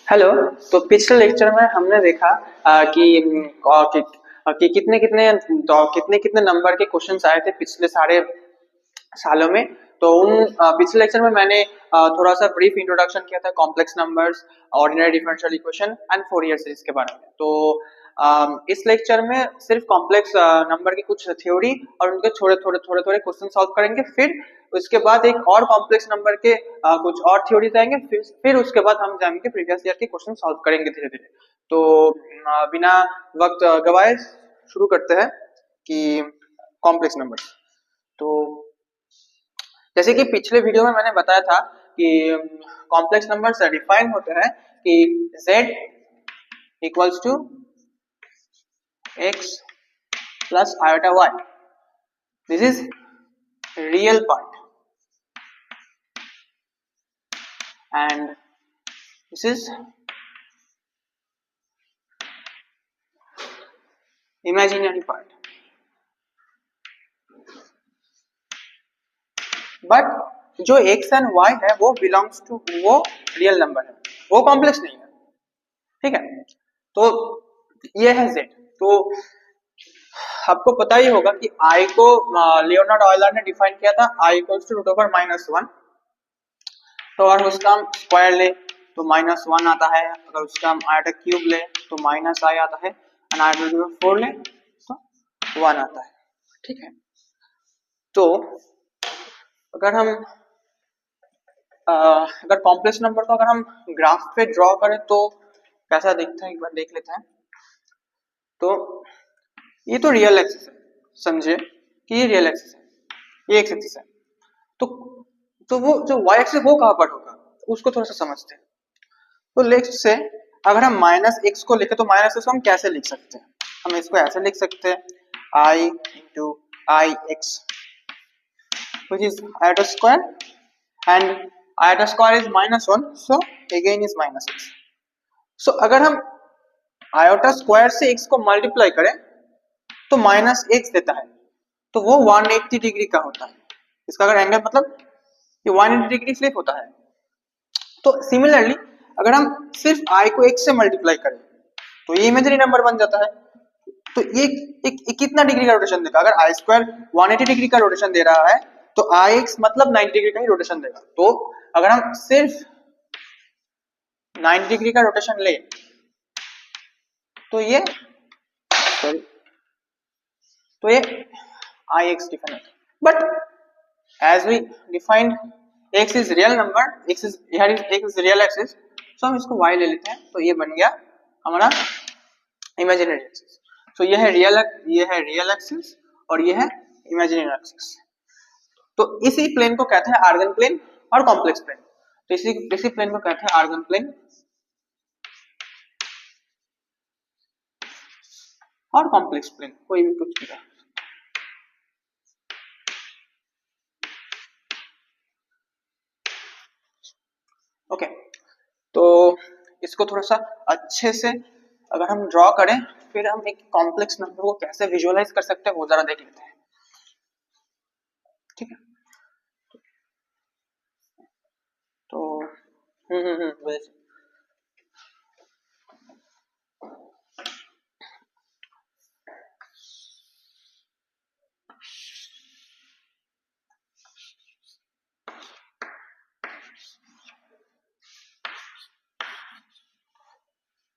Hello. तो पिछले lecture में हमने देखा कि कितने कितने कितने कितने नंबर के क्वेश्चंस आए थे पिछले सारे सालों में। तो उन पिछले लेक्चर में मैंने थोड़ा सा ब्रीफ इंट्रोडक्शन किया था complex numbers, ordinary differential equation and Fourier series के बारे में। तो इस लेक्चर में सिर्फ कॉम्प्लेक्स नंबर की कुछ थ्योरी और उनके थोड़े क्वेश्चन सॉल्व करेंगे। फिर उसके बाद एक और कॉम्प्लेक्स नंबर के कुछ और थ्योरीज आएंगे। फिर उसके बाद हम जाएंगे प्रीवियस ईयर के क्वेश्चन सॉल्व करेंगे धीरे धीरे। तो बिना वक्त गवाए शुरू करते हैं कि कॉम्प्लेक्स नंबर। तो जैसे कि पिछले वीडियो में मैंने बताया था कि कॉम्प्लेक्स नंबर्स डिफाइन होते हैं कि z equals to x plus iota y. This is real part and this is imaginary part. But जो x and y है वो belongs to वो real number है, वो कॉम्प्लेक्स नहीं है। ठीक है, तो ये है z। तो आपको पता ही होगा कि I को लियोनार्ड ऑयलर ने डिफाइन किया था I इक्वल्स टू √(-1). तो अगर उसका हम स्क्वायर ले तो -1 आता है, अगर उसका हम आयटा क्यूब ले तो -i आता है, और आयटा 4 ले तो 1 आता है। ठीक है, तो अगर हम अगर कॉम्प्लेक्स नंबर को अगर हम ग्राफ पे ड्रॉ करें तो कैसा दिखता है एक बार देख लेते हैं। तो ये तो रियल एक्सिस है, समझे कि ये रियल एक्सिस है, ये एक्स एक्सिस है। तो वो जो y एक्सिस वो कहां पर होगा उसको थोड़ा सा समझते हैं। तो लेट्स से अगर हम -x को लिखे तो -x को हम कैसे लिख सकते हैं? हम इसको ऐसे लिख सकते हैं I into ix which is iota square and iota square is -1, so again is -x. so अगर हम iota square से x को मल्टीप्लाई करें तो -x देता है, तो वो 180 डिग्री का होता है। इसका अगर एंगल मतलब ये 180 डिग्री फ्लिप होता है। तो सिमिलरली अगर हम सिर्फ i को x से मल्टीप्लाई करें तो ये इमेजिनरी नंबर बन जाता है। तो ये एक कितना डिग्री का रोटेशन देगा? अगर i स्क्वायर 180 डिग्री का रोटेशन दे रहा है तो ix मतलब 90 डिग्री का ही रोटेशन देगा। तो अगर हम सिर्फ 90 डिग्री का रोटेशन ले तो ये ix डिफाइन है। But as we defined x is real number, x is real axis, so हम इसको y ले लेते हैं। तो ये बन गया हमारा इमेजिनरी एक्सिस। तो ये है रियल एक्सिस और ये है इमेजिनरी एक्सिस। तो इसी प्लेन को कहते हैं आर्गन प्लेन और कॉम्प्लेक्स प्लेन। तो इसी प्लेन को कहते हैं आर्गन प्लेन और कॉम्प्लेक्स प्लेन, कोई भी कुछ भी। ओके, तो इसको थोड़ा सा अच्छे से अगर हम ड्रॉ करें फिर हम एक कॉम्प्लेक्स नंबर को कैसे विजुअलाइज कर सकते हैं वो जरा देख लेते हैं। ठीक है, तो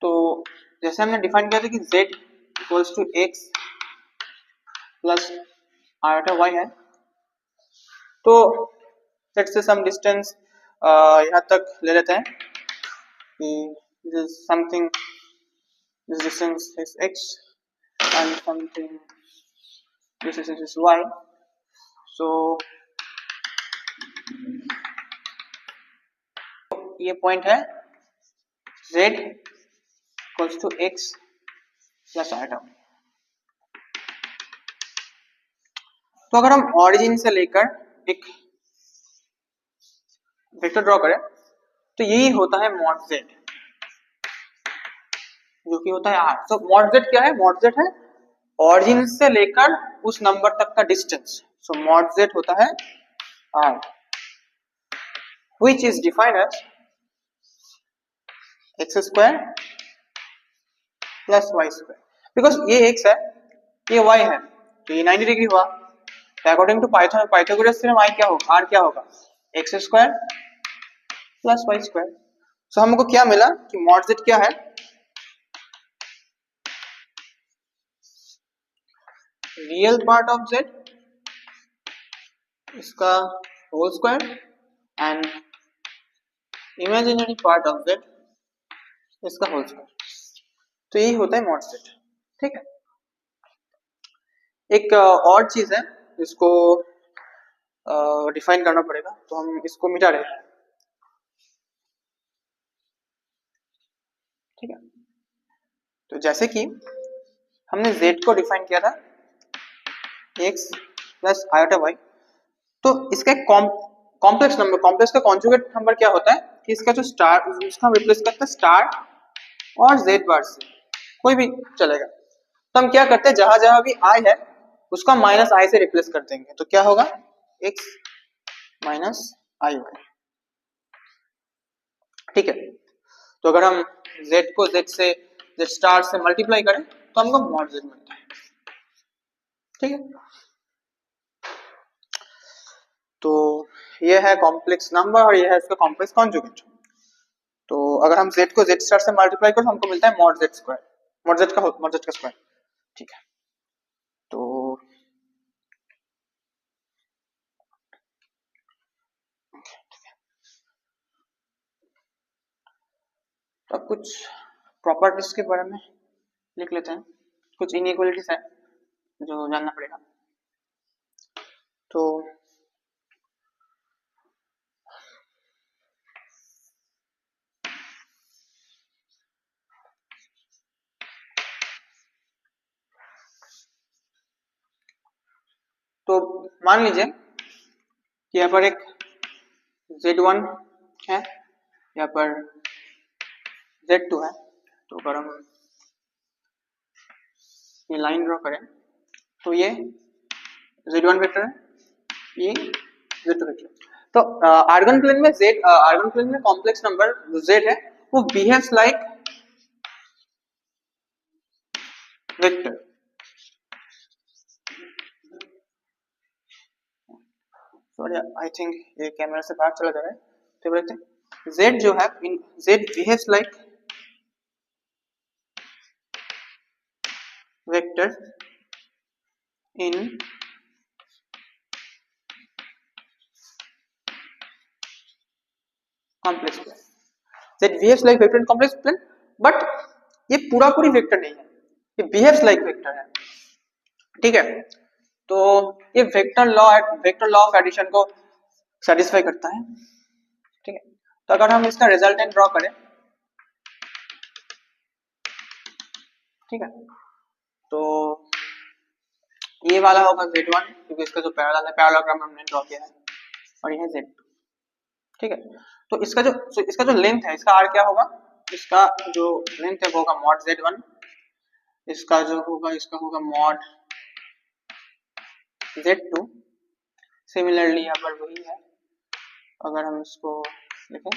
तो जैसे हमने डिफाइन किया था कि z equals to x plus iota y है। तो लेट्स से सम डिस्टेंस यहाँ तक ले लेते हैं कि this is something, this distance is x and something, this distance is y. So ये पॉइंट है z equals to x plus iota. तो अगर हम ऑरिजिन से लेकर एक वेक्टर ड्रॉ करें तो यही होता है मॉड z, जो कि होता है r। तो मॉड z क्या है? मॉड z है ऑरिजिन से लेकर उस नंबर तक का डिस्टेंस। सो मॉड z होता है r, which is defined as x square plus Y square, because ये एक्स है ये वाई है तो ये 90 डिग्री हुआ। तो according to Pythagoras theorem I क्या होगा, आर क्या होगा, X square plus Y square. So हमको क्या मिला कि मॉड जेड क्या है, रियल पार्ट ऑफ जेड इसका whole square and imaginary part of Z इसका होल स्क्वायर। तो यही होता है मॉड जेड। ठीक है, एक और चीज है इसको डिफाइन करना पड़ेगा, तो हम इसको मिटा रहे हैं। ठीक है, तो जैसे कि हमने z को डिफाइन किया था x प्लस आयोटा y, तो इसका एक कॉम्प्लेक्स नंबर, कॉम्प्लेक्स का कॉन्जुगेट नंबर क्या होता है कि इसका जो स्टार, उसका हम रिप्लेस करते हैं स्टार और z बार से, कोई भी चलेगा। तो हम क्या करते हैं, जहां जहां भी i है उसका माइनस i से रिप्लेस कर देंगे, तो क्या होगा x माइनस आई वाई। ठीक है, तो अगर हम z को z से z स्टार से मल्टीप्लाई करें तो हमको मॉड z मिलता है। ठीक है, तो ये है कॉम्प्लेक्स नंबर और ये है इसका कॉम्प्लेक्स कॉन्जुगेट। तो अगर हम z को z स्टार से मल्टीप्लाई करें तो हमको मिलता है mod z square, mod z का स्क्वायर। ठीक है, तो अब कुछ प्रॉपर्टीज के बारे में लिख लेते हैं, कुछ इनइक्वालिटीज है जो जानना पड़ेगा। तो मान लीजिए कि यहाँ पर एक z1 है, यहाँ पर z2 है। तो अगर हम ये लाइन ड्रॉ करें तो ये z1 वेक्टर है, ये z2 वेक्टर है। तो आर्गन प्लेन में आर्गन प्लेन में कॉम्प्लेक्स नंबर z है वो behaves like vector. Sorry I think ये कैमरा से बाहर चला जा रहा है, तो बोलते हैं z जो है z behaves like vector in complex plane. z behaves like vector in complex plane, but ये पूरा पूरी वेक्टर नहीं है, ये बिहेव्स लाइक वेक्टर है। ठीक है, तो ये वेक्टर लॉ ऑफ एडिशन को सेटिस्फाई करता है। ठीक है, तो अगर हम इसका रिजल्टेंट ड्रॉ करें, ठीक है, तो ये वाला होगा z1 क्योंकि इसका जो पैरेलल है, पैरेललोग्राम हमने ड्रॉ किया है, और ये है z2। ठीक है, तो इसका जो लेंथ है, इसका r क्या होगा, इसका जो लेंथ है वो होगा मॉड z1, इसका होगा मॉड z2। सिमिलरली यहाँ पर वही है, अगर हम इसको लिखें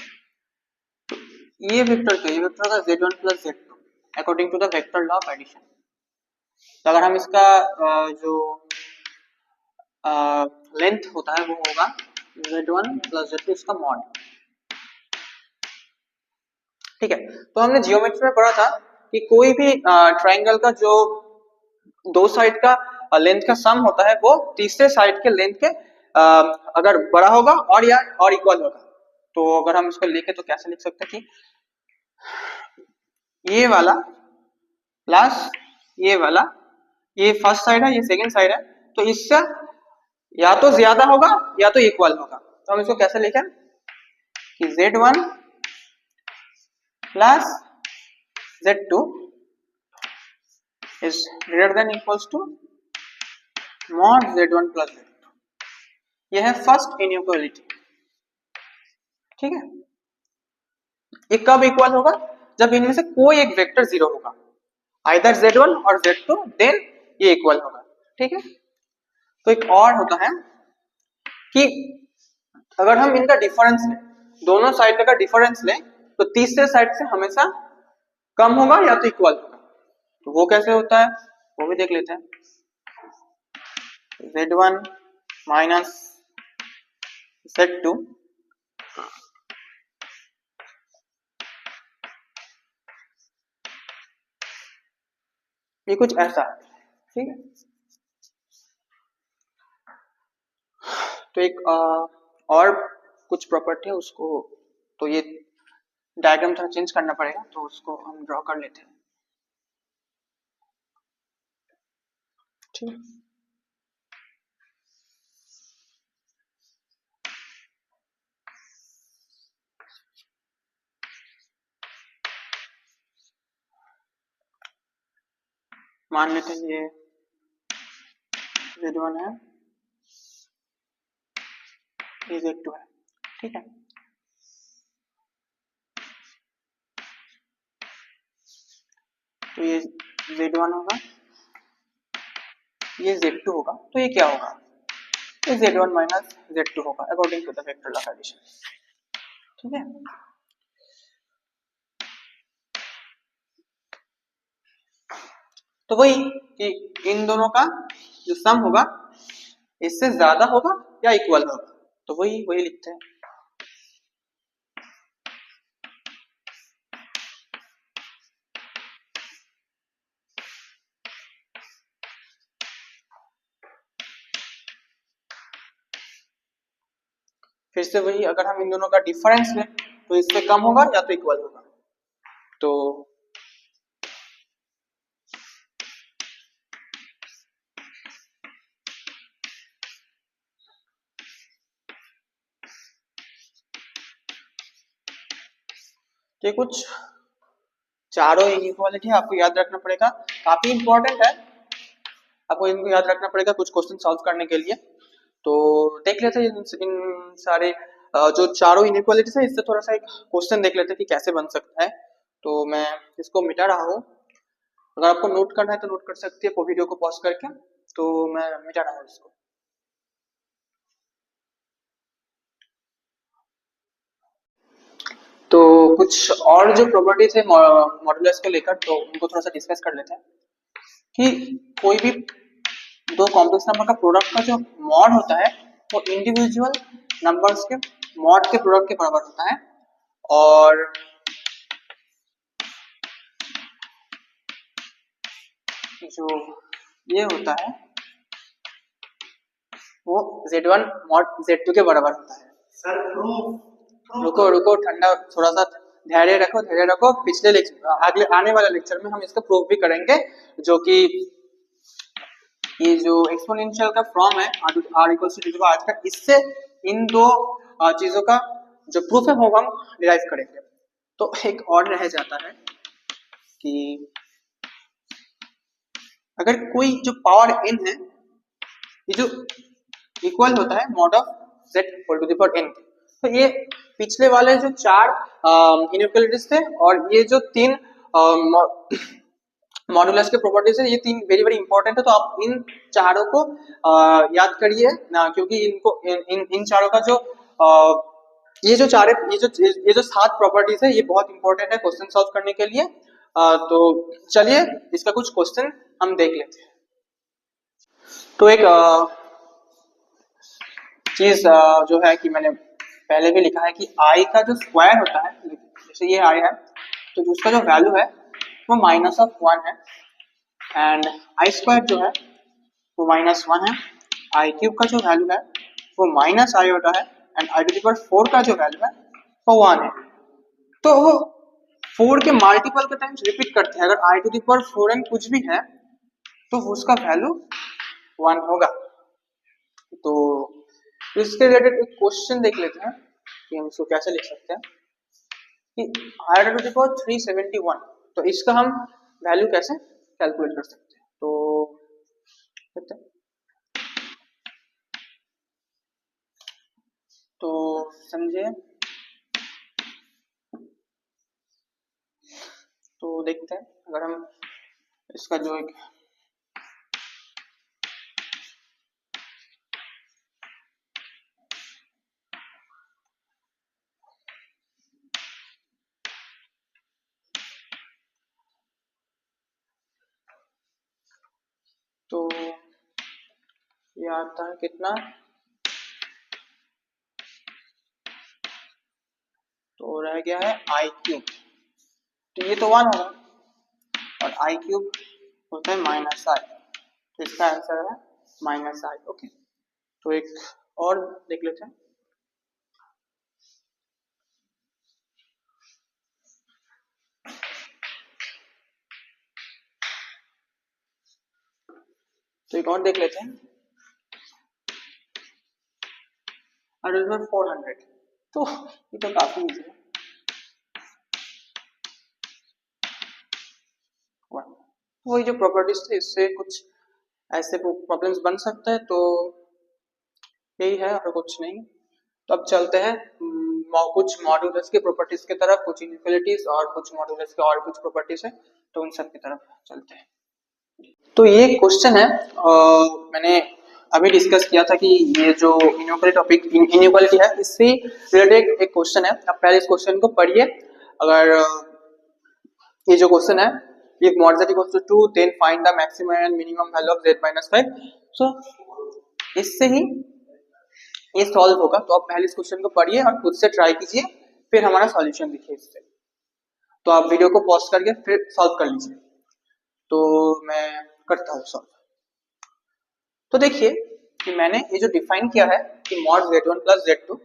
तो ये वेक्टर का z1 plus z2 according to the vector law of addition. तो अगर हम इसका जो लेंथ होता है वो होगा z1 प्लस z2 इसका मॉड। ठीक है, तो हमने जियोमेट्री में पढ़ा था कि कोई भी ट्रायंगल का जो दो साइड का लेंथ का सम होता है वो तीसरे साइड के लेंथ के अगर बड़ा होगा और इक्वल होगा। तो अगर हम इसको लिखे तो कैसे लिख सकते हैं कि ये वाला प्लस ये वाला, ये फर्स्ट साइड है ये सेकंड साइड है, तो इससे या तो ज्यादा होगा या तो इक्वल होगा। तो हम इसको कैसे लिखें कि z1 plus z2 is greater than equals to mod z1 plus z2। यह है फर्स्ट इनइक्वालिटी। ठीक है, ये कब इक्वल होगा, जब इनमें से कोई एक वेक्टर जीरो होगा, आइदर z1 और z2, देन ये इक्वल होगा। ठीक है, तो एक और होता है कि अगर हम इनका डिफरेंस लें, दोनों साइड का डिफरेंस लें, तो तीसरे साइड से हमेशा कम होगा या तो इक्वल होगा। तो वो कैसे होता है वो भी देख लेते हैं। z1 माइनस z2 ये कुछ ऐसा है, ठीक है। तो एक और कुछ प्रॉपर्टी है उसको, तो ये डायग्राम थोड़ा चेंज करना पड़ेगा, तो उसको हम ड्रॉ कर लेते हैं, ठीक। मान लेते हैं ये z1 है, ये z2 है, ठीक है। तो ये z1 होगा, ये z2 होगा, तो ये क्या होगा, ये z1 माइनस z2 होगा according to the vector law addition, ठीक है। तो वही कि इन दोनों का जो सम होगा इससे ज्यादा होगा या इक्वल होगा, तो वही वही लिखते हैं। फिर से वही, अगर हम इन दोनों का डिफरेंस लें तो इससे कम होगा या तो इक्वल होगा, तो ये कुछ चारों इनइक्वालिटी आपको याद रखना पड़ेगा, काफी इंपॉर्टेंट है, आपको इनको याद रखना पड़ेगा कुछ क्वेश्चन सॉल्व करने के लिए। तो देख लेते हैं इन सारे जो चारों इनइक्वालिटीज है इससे थोड़ा सा एक क्वेश्चन देख लेते हैं कि कैसे बन सकता है। तो मैं इसको मिटा रहा हूँ, अगर आपको नोट करना है तो नोट कर सकती है वीडियो को पॉज करके, तो मैं मिटा रहा हूँ इसको। तो कुछ और जो प्रॉपर्टीज है मॉडुलस को लेकर, तो उनको थोड़ा सा डिस्कस कर लेते हैं कि कोई भी दो कॉम्प्लेक्स नंबर का प्रोडक्ट का जो मॉड होता है वो इंडिविजुअल नंबर्स के मॉड के प्रोडक्ट के बराबर होता है, और जो ये होता है वो z1 मॉड z2 के बराबर होता है। सर रुको रुको ठंडा, थोड़ा सा धैर्य रखो धैर्य रखो, पिछले लेक्चर अगले आने वाले लेक्चर में हम इसका प्रूफ भी करेंगे, जो कि ये जो एक्सपोनेंशियल का फॉर्म है r इक्वल्स टू r का, इससे इन दो चीजों का जो प्रूफ है वो हम डिराइव करेंगे। तो एक और रह जाता है कि अगर कोई जो पावर n है ये जो इक्वल होता है mod of z whole to the power n, तो ये पिछले वाले जो चार इनइक्वालिटीज थे और ये जो तीन मॉडुलस के प्रॉपर्टीज है, ये तीन वेरी वेरी इंपॉर्टेंट है, तो आप इन चारों को याद करिए ना, क्योंकि इनको इन चारों का जो ये जो 7 प्रॉपर्टीज है ये बहुत इंपॉर्टेंट है क्वेश्चन सॉल्व करने के लिए। तो चलिए इसका कुछ क्वेश्चन हम देख लेते हैं। तो एक चीज जो है कि मैंने पहले भी लिखा है कि i का जो स्क्वायर होता है, जैसे ये i है तो उसका जो वैल्यू है वो -1 है, एंड आई स्क्वायर जो है वो -1 है, आई क्यूब का जो वैल्यू है वो -i होता है, and i to the power 4 का जो वैल्यू है वो 1 है। तो वो 4 के मल्टीपल के टाइम्स रिपीट करते हैं, अगर आई टू द पावर 4n कुछ भी है तो उसका वैल्यू 1 होगा। तो इसके रिलेटेड एक क्वेश्चन देख लेते हैं कि हम इसको कैसे लिख सकते हैं कि आई टू द पावर 371, तो इसका हम वैल्यू कैसे कैलकुलेट कर सकते हैं, तो देखते हैं। तो समझिए, तो देखते हैं अगर हम इसका जो एक ये आता है कितना, तो रह गया है आई क्यूब, तो ये तो 1 होगा और आई क्यूब होता है माइनस आई, तो इसका आंसर है माइनस आई। ओके, तो एक और देख लेते हैं। तो एक और देख लेते हैं, और इसमें 400, तो ये तो काफी इजी है। वही जो प्रॉपर्टीज थे, इससे कुछ ऐसे प्रॉब्लम्स बन सकते हैं, तो यही है और कुछ नहीं। तो अब चलते हैं कुछ मॉड्यूलस के प्रॉपर्टीज की तरफ, कुछ इनइक्वालिटीज और कुछ मॉड्यूलस के और कुछ प्रॉपर्टीज है, तो उन सब की तरफ चलते हैं। तो ये क्वेश्चन है, मैंने अभी डिस्कस किया था कि ये जो इनइक्वालिटी है, इससे रिलेटेड एक क्वेश्चन है। अब पहले इस क्वेश्चन को पढ़िए। अगर ये जो क्वेश्चन है, if mod z equals to 2 then find the maximum and minimum value of z minus 5, so इससे ही ये सॉल्व होगा। तो आप पहले इस क्वेश्चन को पढ़िए और खुद से ट्राई कीजिए, फिर हमारा सॉल्यूशन देखिए इससे। तो आप वीडियो को पॉज करके फिर सॉल्व कर लीजिए। तो मैं करता हूँ सॉल्व। तो देखिए कि मैंने ये जो डिफाइन किया है कि mod z1 plus z2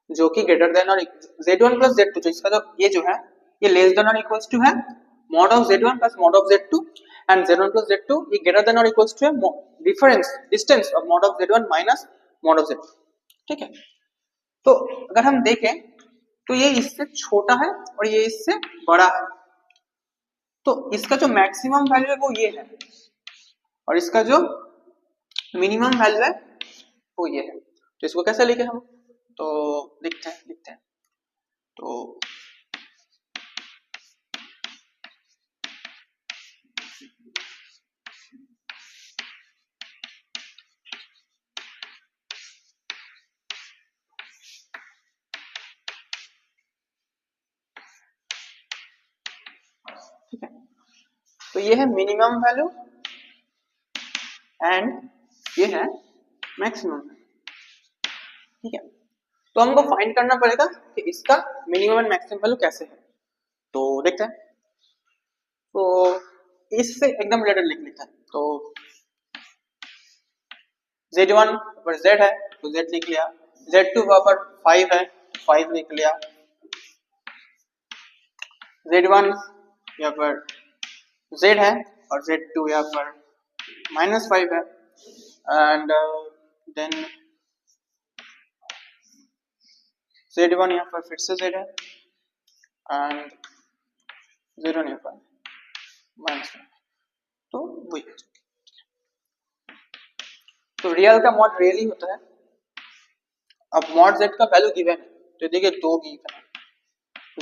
जो कि ग्रेटर देन और z1 plus z2, जो इसका जो ये जो है ये लेस देन और इक्वल्स टू है mod of z1 plus mod of z2, and z1 plus z2 ये ग्रेटर देन और इक्वल्स टू है difference distance of mod of z1 minus mod of z2। ठीक है, तो अगर हम देखें तो ये इससे छोटा है और ये इससे बड़ा है, तो इसका जो मैक्सिमम वैल्यू है वो ये है और इसका जो मिनिमम वैल्यू है वो ये है। तो इसको कैसे लिखे हम, तो लिखते हैं। तो ठीक है, तो ये है मिनिमम वैल्यू एंड ये है मैक्सिमम। ठीक है, तो हमको फाइंड करना पड़ेगा कि इसका मिनिमम एंड मैक्सिमम वैल्यू कैसे है। तो देखते हैं, तो इससे एकदम रिलेटेड लिख लेते हैं। तो z1 पर z है तो z लिख लिया, z2 पर 5 है 5 लिख लिया, z1 यहाँ पर z है और z2 यहाँ पर -5 है, एंड देन z1 यहाँ पर फिर से z है एंड z1 यहाँ पर -5, तो वही। तो रियल का मॉड रियल ही होता है। अब मॉड z का वैल्यू गिवन है, तो देखिए 2 गिवन है,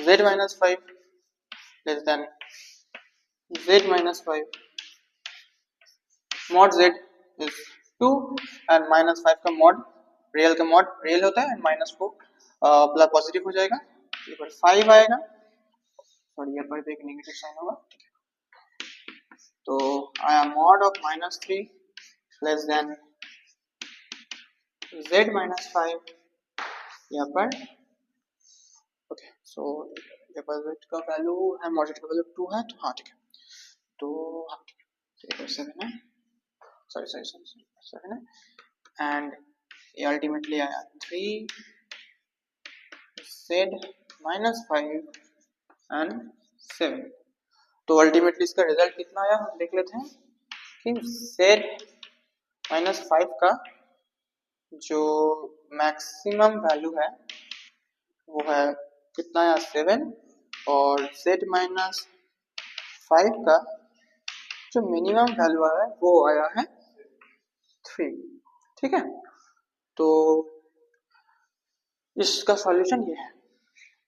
z minus 5 less than z minus 5, mod z is 2 and -5 का मॉड रियल होता है एंड -4 प्लस पॉजिटिव हो जाएगा, ये पर 5 आएगा और ये पर भी एक नेगेटिव साइन होगा। तो आया mod of -3 less than z minus 5 यहाँ पर। ओके, सो यहाँ पर z का वैल्यू है, मॉड z का वैल्यू 2 है, तो हाँ ठीक है, तो हाँ ठीक है, तो 7 है, सॉरी 7 है, एंड ये अल्टीमेटली आया 3 z minus 5 एंड 7। तो अल्टीमेटली इसका रिजल्ट कितना आया हम देख लेते हैं कि z minus 5 का जो मैक्सिमम वैल्यू है वो है कितना आया 7, और z minus 5 का जो मिनिमम वैल्यू आया है वो आया है 3। ठीक है, तो इसका सॉल्यूशन ये है।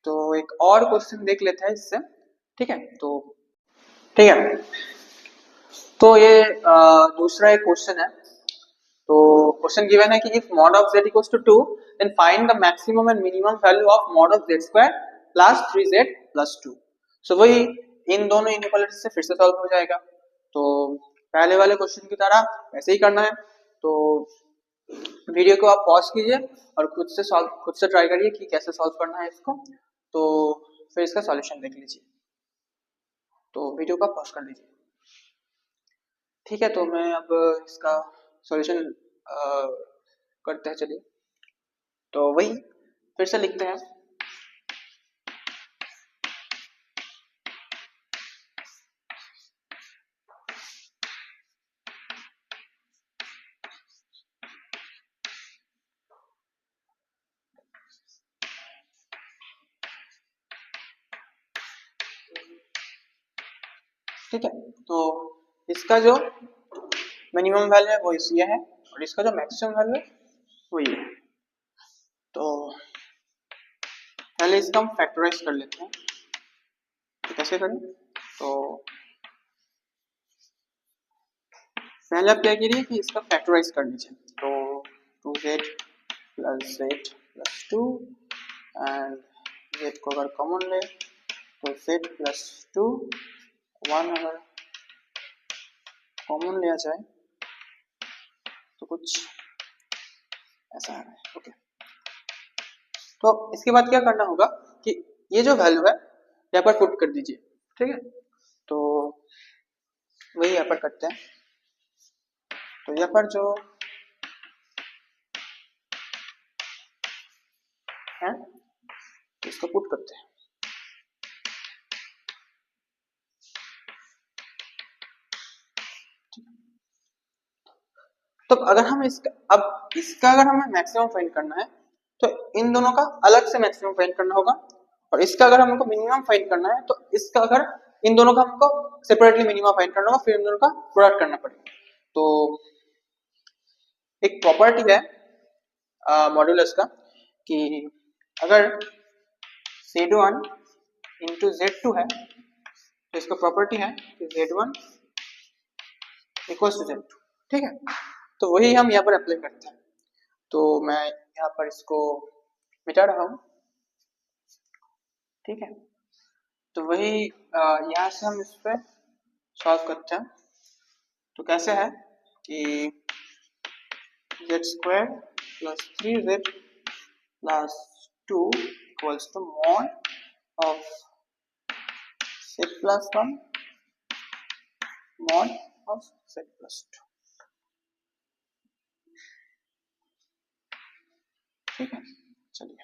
तो एक और क्वेश्चन देख लेते हैं इससे। ठीक है, ठीक है, तो ये दूसरा एक क्वेश्चन है। तो क्वेश्चन गिवन है कि if mod of z equals to 2 then find the maximum and minimum value of mod of z square plus 3z plus 2। सो वही इन दोनों इनइक्वालिटी से फिर से सॉल्व हो जाएगा। तो पहले वाले क्वेश्चन की तरह वैसे ही करना है। तो वीडियो को आप पॉज कीजिए और खुद से ट्राई करिए कि कैसे सॉल्व करना है इसको, तो फिर इसका सॉल्यूशन देख लीजिए। तो वीडियो को पॉज कर लीजिए। ठीक है, तो मैं अब इसका सॉल्यूशन करते हैं। चलिए, तो वही फिर से लिखते हैं। ठीक है, तो इसका जो मिनिमम वैल्यू है वो ये है और इसका जो मैक्सिमम वैल्यू है वो ये है। तो पहले इसका हम फैक्टराइज कर लेते हैं। तो कैसे करें? तो पहले आप क्या करिए कि इसका फैक्टराइज कर लीजिए। तो 2z plus z plus 2 and z को अगर कॉमन ले तो z प्लस 2 1 अगर कॉमन लिया जाए तो कुछ ऐसा है। ओके, तो इसके बाद क्या करना होगा कि ये जो वैल्यू है यहाँ पर पुट कर दीजिए। ठीक है, तो वही यहाँ पर करते हैं। तो यहाँ पर जो है इसको पुट करते हैं। तो अगर हम इसका अगर हमें मैक्सिमम फाइंड करना है तो इन दोनों का अलग से मैक्सिमम फाइंड करना होगा, और इसका अगर हमको मिनिमम फाइंड करना है तो इसका अगर इन दोनों का हमको सेपरेटली मिनिमम फाइंड करना होगा, फिर इन दोनों का प्रोडक्ट करना पड़ेगा। तो एक प्रॉपर्टी है मॉड्यूलस का कि अगर z1 इंटू z2 है तो इसका प्रॉपर्टी है कि z1 इक्वल्स टू z2। ठीक है, तो वही हम यहाँ पर अप्लाई करते हैं। तो मैं यहाँ पर इसको मिटा रहा हूँ। ठीक है, तो वही यहाँ से हम इस पे सॉल्व करते हैं। तो कैसे है कि z square plus 3z plus 2 equals to mod of z plus 1 mod of z plus 2। ठीक है, चलिए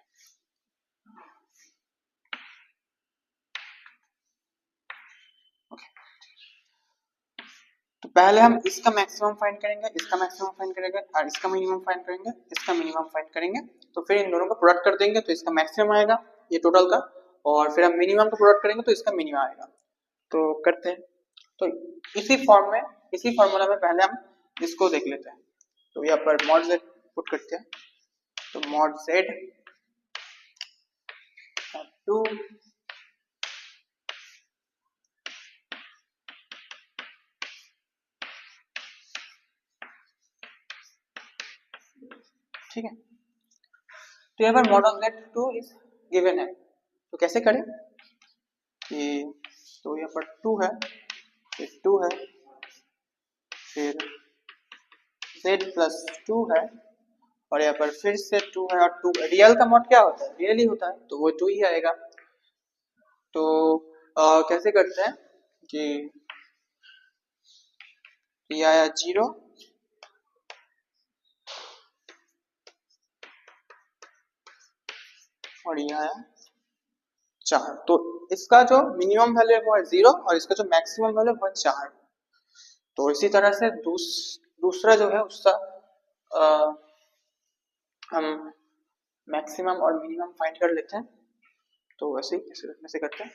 तो पहले हम इसका मैक्सिमम फाइंड करेंगे, इसका मैक्सिमम फाइंड करेंगे और इसका मिनिमम फाइंड करेंगे, इसका मिनिमम फाइंड करेंगे। तो फिर इन दोनों को प्रोडक्ट कर देंगे तो इसका मैक्सिमम आएगा ये टोटल का, और फिर हम मिनिमम को प्रोडक्ट करेंगे तो इसका मिनिमम आएगा। तो करते हैं। तो इसी फॉर्म में, इसी फॉर्मूला में पहले हम इसको देख लेते हैं। तो यहाँ पर मॉड z पुट करते हैं। तो मॉड z 2 ठीक है, तो यहाँ पर mod of z2 is given है। तो कैसे करें कि तो यहाँ पर 2 है, फिर 2 है, फिर z प्लस 2 है, और यहाँ पर फिर से 2 है, और 2 रियल का मॉड क्या होता है? रियल ही होता है, तो वो 2 ही आएगा। तो कैसे करते हैं कि ये आया 0 और ये आया 4। तो इसका जो मिनिमम वैल्यू है वो है 0 और इसका जो मैक्सिमम वैल्यू है वो है 4। तो इसी तरह से दूसरा जो है उसका हम मैक्सिमम और मिनिमम फाइंड कर लेते हैं। तो वैसे ही ऐसे करते हैं।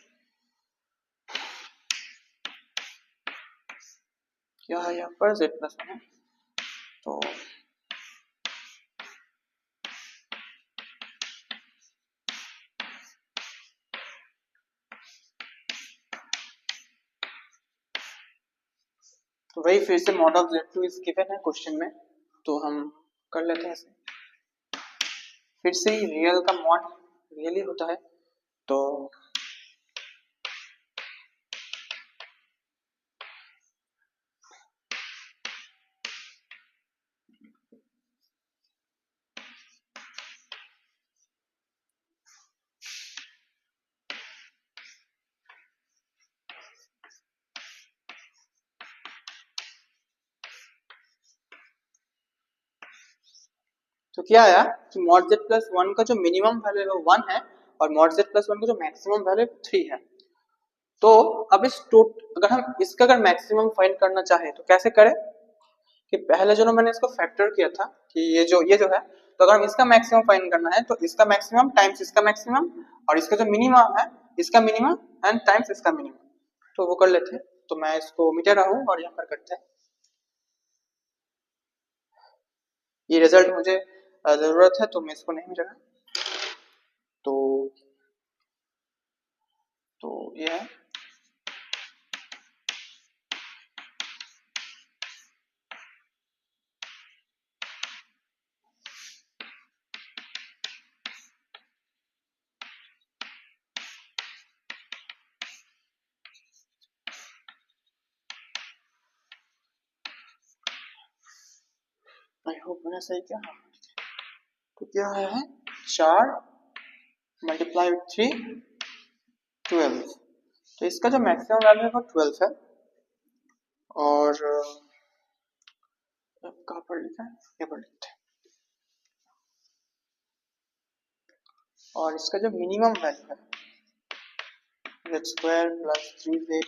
क्या है यहाँ पर z प्लस 1 है, तो वही फिर से mod of z2 is given है क्वेश्चन में, तो हम कर लेते हैं ऐसे। फिर से ही रियल का मॉड रियल ही होता है, तो तो क्या आया कि मॉड z प्लस 1 का जो मिनिमम वैल्यू है वो 1 है और मॉड z प्लस 1 का जो मैक्सिमम वैल्यू है 3 है। तो अब अगर हम इसका अगर मैक्सिमम फाइंड करना चाहे तो कैसे करें कि पहले जो मैंने इसको फैक्टर किया था कि ये जो है, तो अगर हम इसका मैक्सिमम फाइंड करना है तो इसका मैक्सिमम टाइम्स इसका मैक्सिमम और इसका जो मिनिमम है इसका मिनिमम एंड टाइम्स इसका मिनिमम, तो वो कर लेते हैं। तो मैं इसको मिटा रहा हूँ और यहाँ पर करते हैं। ये रिजल्ट मुझे जरूरत है तो मैं इसको नहीं मिटा रहा। तो ये है आई होप मैंने सही किया। तो क्या है 4 मल्टीप्लाई विथ 3 12। तो इसका जो मैक्सिमम वैल्यू है वो 12 है और कहाँ पर लिखा है, यहाँ पर लिखते हैं। और इसका जो मिनिमम वैल्यू है z square plus 3z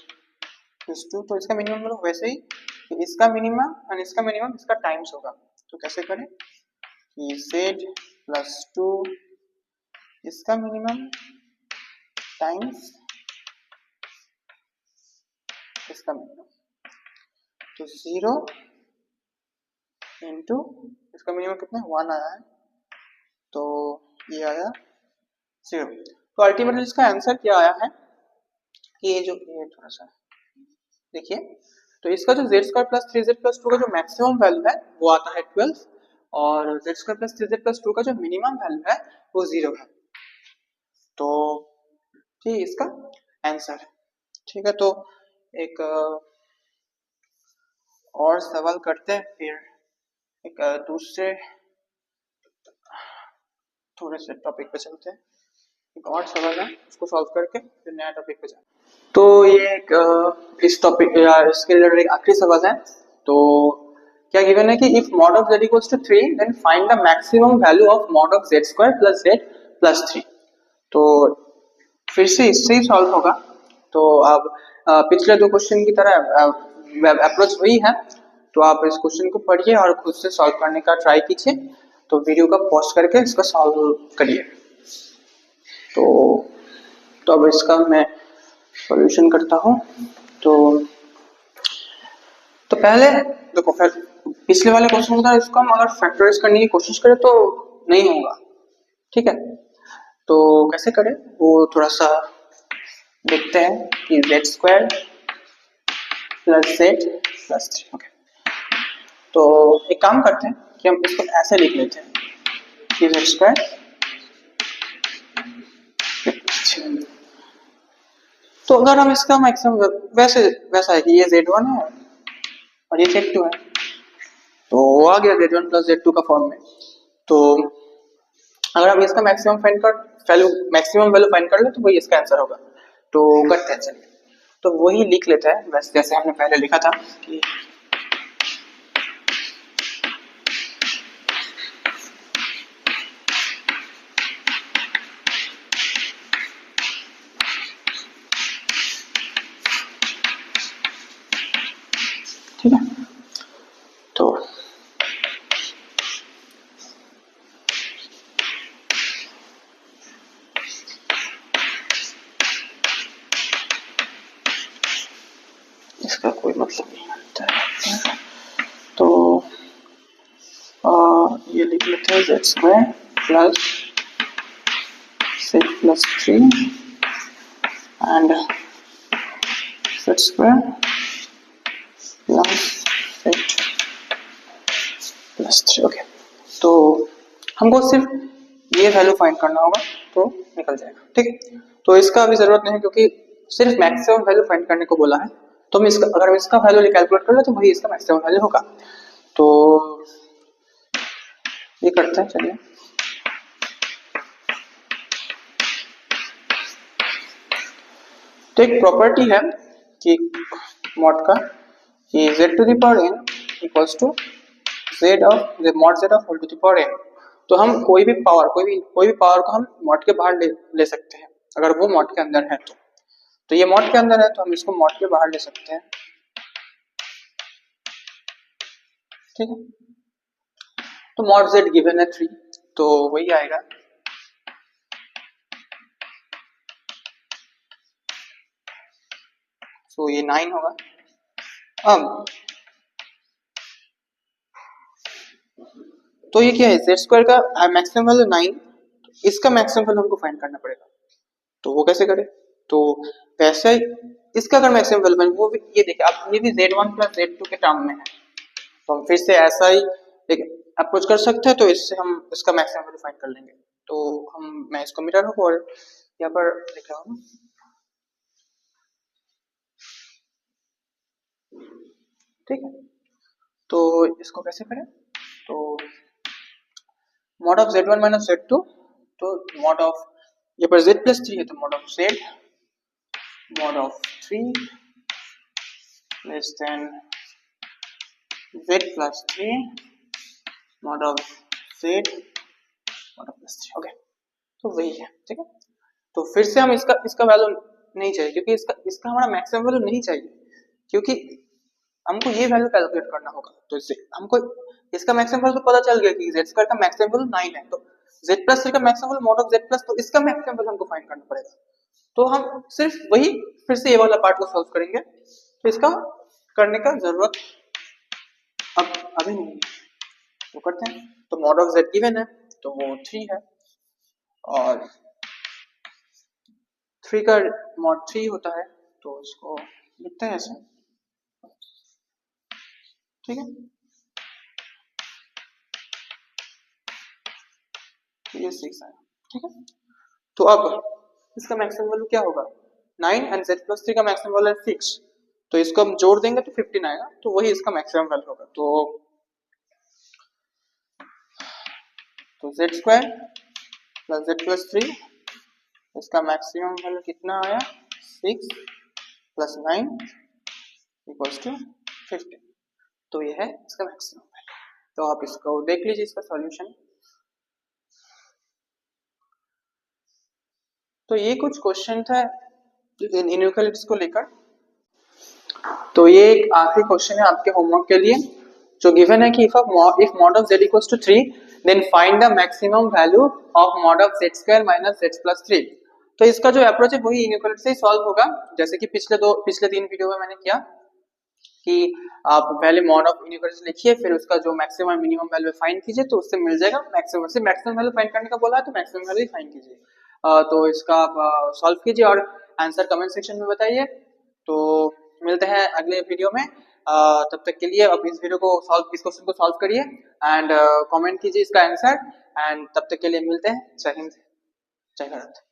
plus 2, तो इसका मिनिमम मतलब वैसे ही कि इसका मिनिमम और इसका मिनिमम इसका टाइम्स होगा। तो कैसे करें कि z प्लस 2 इसका मिनिमम टाइम्स इसका मिनिमम, तो 0 इंटू इसका मिनिमम कितना 1 आया है, तो ये आया 0। तो अल्टीमेटली इसका आंसर क्या आया है कि ये थोड़ा सा देखिए, तो इसका जो z square plus 3z plus 2 का जो मैक्सिमम वैल्यू है वो आता है 12 और z square plus 3z plus 2 का जो मिनिमम वैल्यू है वो 0 है। तो ठीक इसका आंसर है। ठीक है, तो एक और सवाल करते हैं, फिर एक दूसरे थोड़े से टॉपिक पे चलते हैं। एक और सवाल है उसको सॉल्व करके फिर नया टॉपिक पे जाते हैं। तो ये एक इस टॉपिक या इसके रिलेटेड एक आखिरी सवाल है। तो क्या गिवन है कि if mod of z equals to 3 then find the maximum value of mod of z square plus z plus 3। तो फिर से इससे ही सॉल्व होगा। तो अब पिछले दो क्वेश्चन की तरह अप्रोच वही है, तो आप इस क्वेश्चन को पढ़िए और खुद से सॉल्व करने का ट्राई कीजिए। तो वीडियो का पॉज करके इसका सॉल्व करिए। तो अब इसका मैं सॉल्यूशन करता हूँ। तो पहले देखो, पिछले वाले क्वेश्चन की तरह इसको हम अगर फैक्टराइज करने की कोशिश करें तो नहीं होगा। ठीक है, तो कैसे करें वो थोड़ा सा देखते हैं कि z square plus z plus 3। Okay, तो एक काम करते हैं कि हम इसको ऐसे लिख लेते हैं कि z स्क्वायर, तो अगर हम इसका मैक्सिमम वैसा है कि ये z1 है और ये z2 है, तो आ गया z1 प्लस z2 का फॉर्म में। तो अगर हम इसका मैक्सिमम वैल्यू फाइंड कर ले तो वही इसका आंसर होगा। तो करते हैं, चलिए तो वही लिख लेते हैं वैसे जैसे हमने पहले लिखा था कि ठीक है। तो इसका कोई मतलब नहीं बनता है, तो ये लिख लेते हैं z square plus 6 plus 3 and z square plus 8 plus 3। Okay, तो हमको सिर्फ ये वैल्यू फाइंड करना होगा तो निकल जाएगा। ठीक, तो इसका अभी जरूरत नहीं है क्योंकि सिर्फ मैक्सिमम वैल्यू फाइंड करने को बोला है। तो हम इसका अगर हम इसका वैल्यू कैलकुलेट कर ले तो वही इसका मैक्सिमम वैल्यू होगा। तो ये करते हैं, चलिए तो एक प्रॉपर्टी है कि मॉड का कि z to the power n equals to z of whole to the power n। तो हम कोई भी पावर को हम मॉड के बाहर ले सकते हैं अगर वो मॉड के अंदर है तो ये मॉड के अंदर है तो हम इसको मॉड के बाहर ले सकते हैं, ठीक है। तो मॉड z गिवन है 3 तो वही आएगा, तो ये 9 होगा। अब तो ये क्या है, z स्क्वायर का मैक्सिमम वैल्यू 9, इसका मैक्सिमम वैल्यू हमको फाइंड करना पड़ेगा। तो वो कैसे करें, तो वैसे इसका अगर मैक्सिमम वैल्यू वो भी ये देखिए आप, ये भी z1 प्लस z2 के टर्म में है, तो हम फिर से ऐसा ही एक अप्रोच कर सकते हैं। तो इससे हम इसका मैक्सिमम वैल्यू फाइंड कर लेंगे। तो मैं इसको मिटा रखूं और यहाँ पर लिख रहा हूँ, ठीक है। तो इसको कैसे करें, तो mod of z1 minus z2, तो मॉड ऑफ ये पर z प्लस 3 है तो mod of z mod of 3 less than z plus 3 mod of z mod of plus 3, okay. तो वही है, ठीक है। तो फिर से हम इसका वैल्यू नहीं चाहिए क्योंकि इसका हमारा मैक्सिमम वैल्यू नहीं चाहिए, क्योंकि हमको ये वैल्यू कैलकुलेट करना होगा। तो इससे हमको इसका मैक्सिमम वैल्यू तो पता चल गया कि z स्क्वायर का मैक्सिमम वैल्यू 9 है, तो z प्लस 3 का maximum value mod of z plus, तो इसका मैक्सिमम वैल्यू हमको फाइंड करना पड़ेगा। तो हम सिर्फ वही फिर से ये वाला पार्ट को सॉल्व करेंगे, तो इसका करने का जरूरत अब अभी नहीं है, तो करते हैं। तो मॉड ऑफ z गिवन है तो वो 3 है और 3 का मॉड 3 होता है, तो इसको लिखते हैं ऐसे, ठीक है। ये 6 आया, ठीक है। तो अब इसका मैक्सिमम वैल्यू क्या होगा, 9 एंड z प्लस 3 का मैक्सिमम वैल्यू है 6, तो इसको हम जोड़ देंगे तो 15 आएगा, तो वही इसका मैक्सिमम वैल्यू होगा। तो z square plus z plus 3, इसका मैक्सिमम वैल्यू कितना आया, 6 प्लस 9 इक्वल्स टू 15, तो ये है इसका मैक्सिमम वैल्यू। तो आप इसको देख लीजिए इसका सॉल्यूशन। तो ये कुछ क्वेश्चन था इनइक्वालिटीज को लेकर। तो ये एक आखिरी क्वेश्चन है आपके होमवर्क के लिए, जो गिवन है कि if mod of z equals to 3 then find the maximum value of mod of z square minus z plus 3। तो इसका जो अप्रोच है वही इनइक्वालिटी से ही सॉल्व होगा, जैसे कि पिछले 3 वीडियो में मैंने किया कि आप पहले मॉड ऑफ इनइक्वालिटी लिखिए, फिर उसका जो मैक्सिमम मिनिमम वैल्यू फाइंड कीजिए, तो उससे मिल जाएगा मैक्सिमम। से मैक्सिमम वैल्यू फाइंड करने का बोला है तो मैक्सिमम वैल्यू फाइंड कीजिए। तो इसका आप सॉल्व कीजिए और आंसर कमेंट सेक्शन में बताइए। तो मिलते हैं अगले वीडियो में, तब तक के लिए अब इस क्वेश्चन को सॉल्व करिए एंड कमेंट कीजिए इसका आंसर, एंड तब तक के लिए मिलते हैं। जय हिंद, जय भारत।